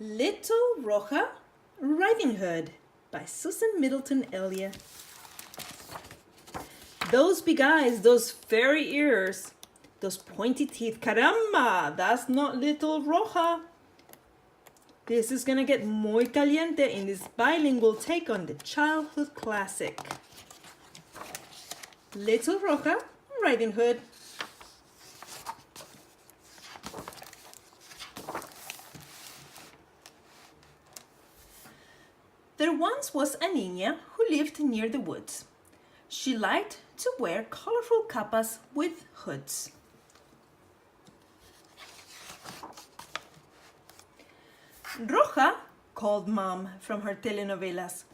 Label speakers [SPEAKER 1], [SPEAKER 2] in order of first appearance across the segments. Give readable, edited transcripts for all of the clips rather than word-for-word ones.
[SPEAKER 1] Little Roja Riding Hood by Susan Middleton Elliott. Those big eyes, those fairy ears, those pointy teeth. Caramba, that's not Little Roja. This is gonna get muy caliente in this bilingual take on the childhood classic. Little Roja Riding Hood. There once was a niña who lived near the woods. She liked to wear colorful capas with hoods. Roja, called Mom from her telenovelas.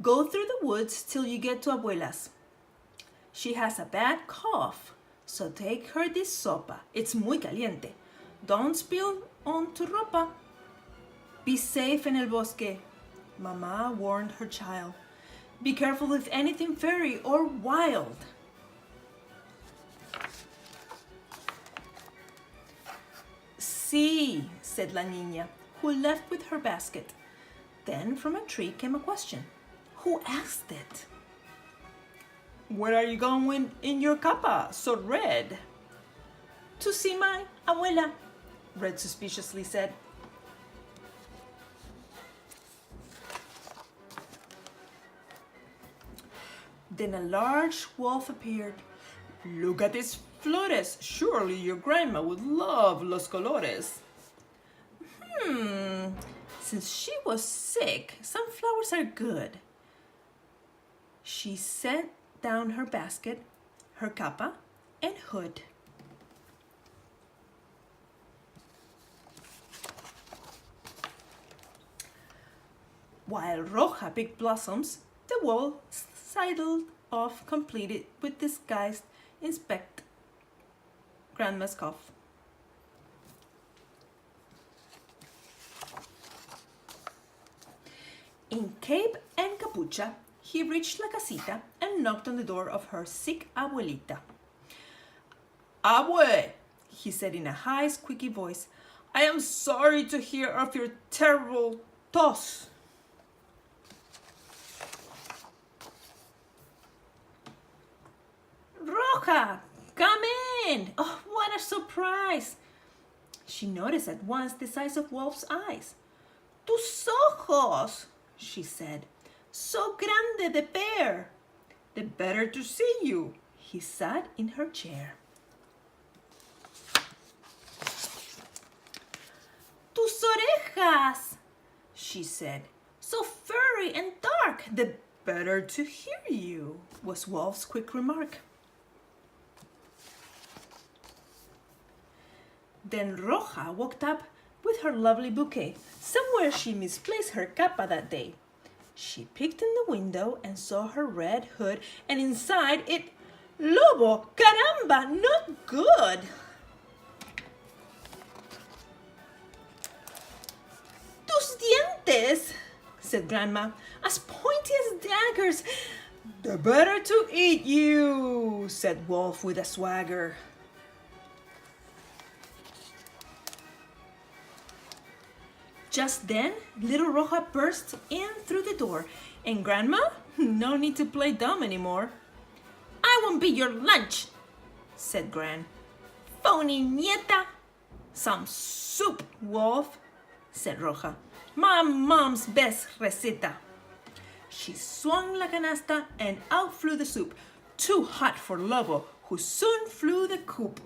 [SPEAKER 1] Go through the woods till you get to Abuela's. She has a bad cough, so take her this sopa. It's muy caliente. Don't spill on tu ropa. Be safe en el bosque, Mama warned her child. Be careful with anything fairy or wild. Sí, said la niña, who left with her basket. Then from a tree came a question. Who asked it? Where are you going in your capa, so red? To see my abuela, Red suspiciously said. Then a large wolf appeared. Look at these flores. Surely your grandma would love los colores. Since she was sick, some flowers are good. She set down her basket, her capa, and hood. While Roja picked blossoms, the wolf sidled off, completed with disguised inspect Grandma's cough. In cape and capucha, he reached la casita and knocked on the door of her sick Abuelita. Abue, he said in a high, squeaky voice, I am sorry to hear of your terrible tos. Roja, come in! Oh, what a surprise! She noticed at once the size of Wolf's eyes. Tus ojos, she said. So grande de pear. The better to see you. He sat in her chair. Tus orejas, she said. So furry and dark. The better to hear you, was Wolf's quick remark. Then Roja walked up with her lovely bouquet. Somewhere she misplaced her capa that day. She peeked in the window and saw her red hood, and inside it, lobo, caramba, not good. Tus dientes, said Grandma, as pointy as daggers. The better to eat you, said Wolf with a swagger. Just then, little Roja burst in through the door, and Grandma, no need to play dumb anymore. I won't be your lunch, said Gran. Phony nieta. Some soup, Wolf, said Roja. My mom's best receta. She swung la canasta and out flew the soup, too hot for Lobo, who soon flew the coop.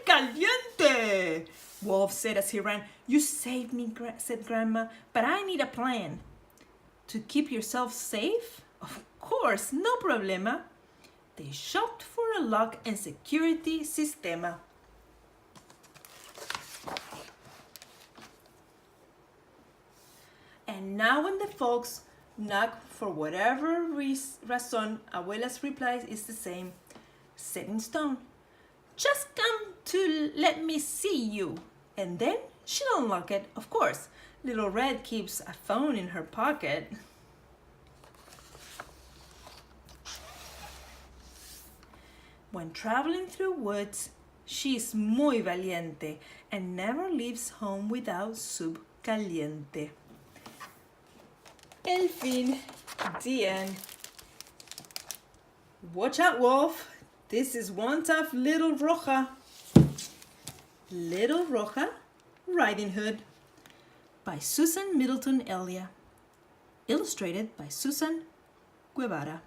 [SPEAKER 1] Caliente, Wolf said as he ran. You saved me, said Grandma, but I need a plan. To keep yourself safe? Of course, no problema. They shopped for a lock and security sistema. And now when the folks knock for whatever reason, Abuela's reply is the same, set in stone. Just come to let me see you. And then she'll unlock it, of course. Little Red keeps a phone in her pocket. When traveling through woods, She's muy valiente and never leaves home without soup caliente. El fin. The end. Watch out, Wolf. This is one tough little Roja. Little Roja Riding Hood by Susan Middleton Elia. Illustrated by Susan Guevara.